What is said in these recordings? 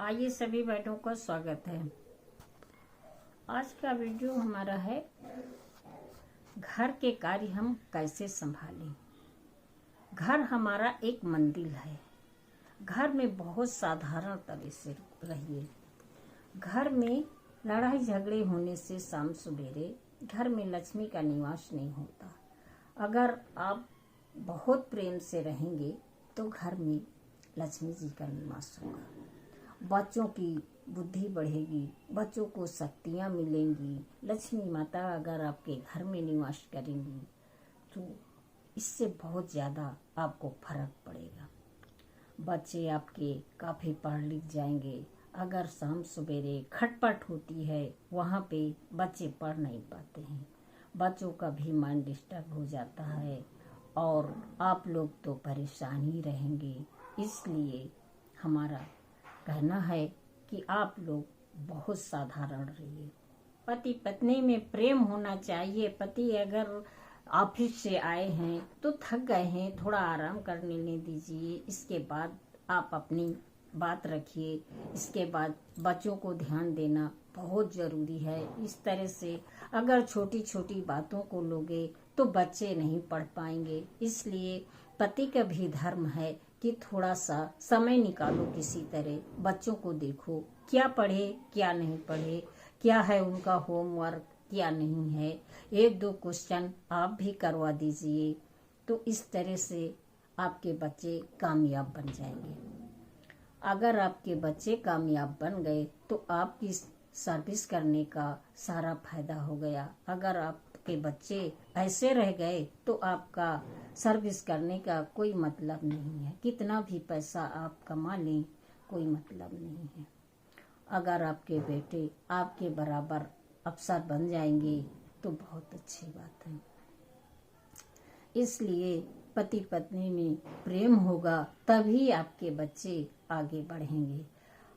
आइए सभी बहनों का स्वागत है। आज का वीडियो हमारा है घर के कार्य हम कैसे संभालें। घर हमारा एक मंदिर है। घर में बहुत साधारण तरह से रहिए। घर में लड़ाई झगड़े होने से शाम सवेरे घर में लक्ष्मी का निवास नहीं होता। अगर आप बहुत प्रेम से रहेंगे तो घर में लक्ष्मी जी का निवास होगा। बच्चों की बुद्धि बढ़ेगी, बच्चों को शक्तियाँ मिलेंगी। लक्ष्मी माता अगर आपके घर में निवास करेंगी तो इससे बहुत ज़्यादा आपको फर्क पड़ेगा। बच्चे आपके काफ़ी पढ़ लिख जाएंगे। अगर शाम सवेरे खटपट होती है वहाँ पे बच्चे पढ़ नहीं पाते हैं। बच्चों का भी माइंड डिस्टर्ब हो जाता है और आप लोग तो परेशान ही रहेंगे। इसलिए हमारा कहना है कि आप लोग बहुत साधारण रहिए। पति पत्नी में प्रेम होना चाहिए। पति अगर ऑफिस से आए हैं तो थक गए हैं, थोड़ा आराम करने नहीं दीजिए। इसके बाद आप अपनी बात रखिए। इसके बाद बच्चों को ध्यान देना बहुत ज़रूरी है। इस तरह से अगर छोटी छोटी बातों को लोगे तो बच्चे नहीं पढ़ पाएंगे। इसलिए पति का भी धर्म है कि थोड़ा सा समय निकालो, किसी तरह बच्चों को देखो, क्या पढ़े क्या नहीं पढ़े, क्या है उनका होमवर्क क्या नहीं है। एक दो क्वेश्चन आप भी करवा दीजिए तो इस तरह से आपके बच्चे कामयाब बन जाएंगे। अगर आपके बच्चे कामयाब बन गए तो आपकी सर्विस करने का सारा फायदा हो गया। अगर आपके बच्चे ऐसे रह गए तो आपका सर्विस करने का कोई मतलब नहीं है। कितना भी पैसा आप कमा लें कोई मतलब नहीं है। अगर आपके बेटे आपके बराबर अफसर बन जाएंगे तो बहुत अच्छी बात है। इसलिए पति पत्नी में प्रेम होगा तभी आपके बच्चे आगे बढ़ेंगे।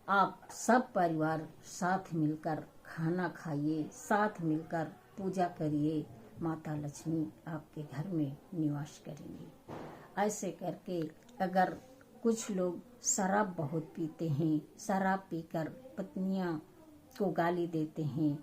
आप सब परिवार साथ मिलकर खाना खाइए, साथ मिलकर पूजा करिए। माता लक्ष्मी आपके घर में निवास करेंगी। ऐसे करके अगर कुछ लोग शराब बहुत पीते हैं, शराब पीकर पत्नियां को गाली देते हैं,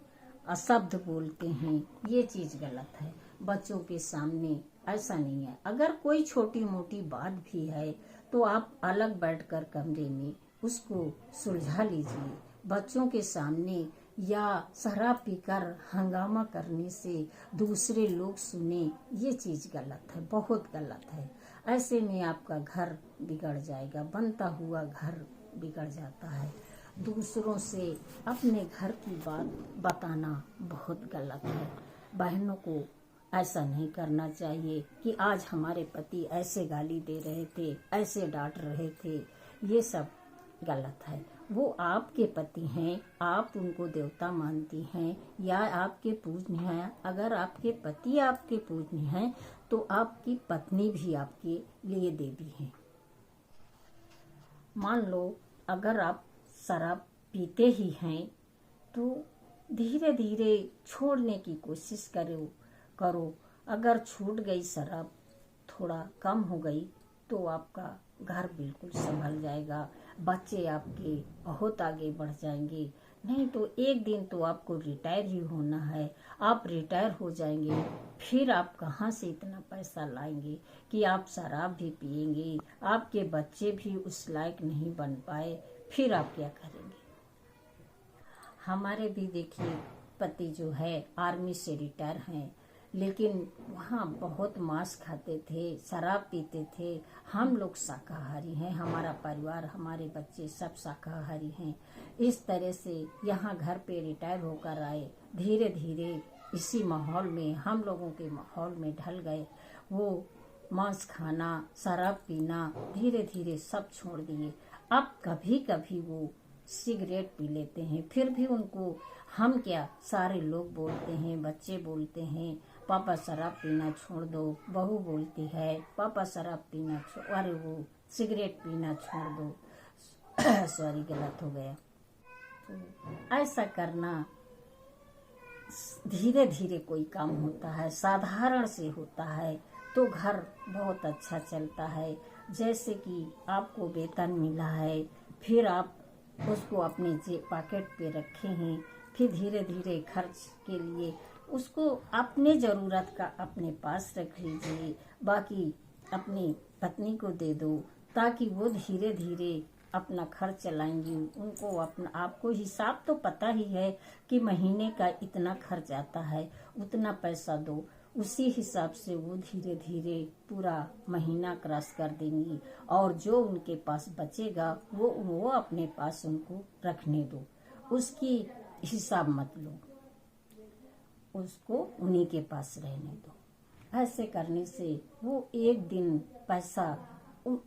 अशब्द बोलते हैं, ये चीज़ गलत है। बच्चों के सामने ऐसा नहीं है। अगर कोई छोटी मोटी बात भी है तो आप अलग बैठकर कमरे में उसको सुलझा लीजिए। बच्चों के सामने या शराब पीकर हंगामा करने से दूसरे लोग सुने, ये चीज़ गलत है, बहुत गलत है। ऐसे में आपका घर बिगड़ जाएगा। बनता हुआ घर बिगड़ जाता है। दूसरों से अपने घर की बात बताना बहुत गलत है। बहनों को ऐसा नहीं करना चाहिए कि आज हमारे पति ऐसे गाली दे रहे थे, ऐसे डांट रहे थे। ये सब गलत है। वो आपके पति हैं, आप उनको देवता मानती हैं या आपके पूजनीय हैं। अगर आपके पति आपके पूजनीय हैं तो आपकी पत्नी भी आपके लिए देवी है। मान लो अगर आप शराब पीते ही हैं तो धीरे धीरे छोड़ने की कोशिश करो। अगर छूट गई शराब, थोड़ा कम हो गई तो आपका घर बिल्कुल संभल जाएगा। बच्चे आपके बहुत आगे बढ़ जाएंगे। नहीं तो एक दिन तो आपको रिटायर ही होना है। आप रिटायर हो जाएंगे फिर आप कहाँ से इतना पैसा लाएंगे कि आप शराब भी पिएंगे। आपके बच्चे भी उस लायक नहीं बन पाए, फिर आप क्या करेंगे। हमारे भी देखिए पति जो है आर्मी से रिटायर हैं, लेकिन वहाँ बहुत मांस खाते थे, शराब पीते थे। हम लोग शाकाहारी हैं, हमारा परिवार, हमारे बच्चे सब शाकाहारी हैं। इस तरह से यहाँ घर पे रिटायर होकर आए। धीरे धीरे इसी माहौल में, हम लोगों के माहौल में ढल गए। वो मांस खाना, शराब पीना धीरे धीरे सब छोड़ दिए। अब कभी कभी वो सिगरेट पी लेते हैं, फिर भी उनको हम क्या, सारे लोग बोलते हैं, बच्चे बोलते हैं पापा शराब पीना छोड़ दो। बहू बोलती है पापा शराब पीना अरे वो सिगरेट पीना छोड़ दो। सॉरी गलत हो गया। तो ऐसा करना धीरे धीरे कोई काम होता है, साधारण से होता है तो घर बहुत अच्छा चलता है। जैसे कि आपको वेतन मिला है, फिर आप उसको अपने पॉकेट पे रखे हैं, फिर धीरे धीरे खर्च के लिए उसको अपने ज़रूरत का अपने पास रख लीजिए, बाकी अपनी पत्नी को दे दो, ताकि वो धीरे धीरे अपना खर्च चलाएंगी। उनको अपना, आपको हिसाब तो पता ही है कि महीने का इतना खर्च आता है, उतना पैसा दो, उसी हिसाब से वो धीरे धीरे पूरा महीना क्रॉस कर देंगी। और जो उनके पास बचेगा वो अपने पास उनको रखने दो, उसकी हिसाब मत लो, उसको उन्हीं के पास रहने दो। ऐसे करने से वो एक दिन पैसा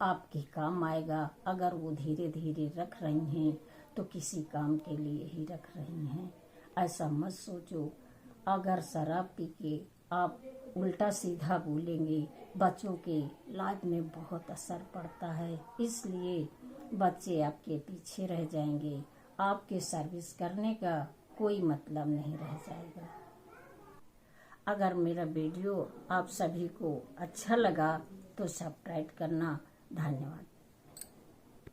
आपके काम आएगा। अगर वो धीरे धीरे रख रही हैं तो किसी काम के लिए ही रख रही हैं। ऐसा मत सोचो। अगर शराब पी के आप उल्टा सीधा बोलेंगे, बच्चों के लाइफ में बहुत असर पड़ता है, इसलिए बच्चे आपके पीछे रह जाएंगे, आपके सर्विस करने का कोई मतलब नहीं रह जाएगा। अगर मेरा वीडियो आप सभी को अच्छा लगा तो सब्सक्राइब करना। धन्यवाद।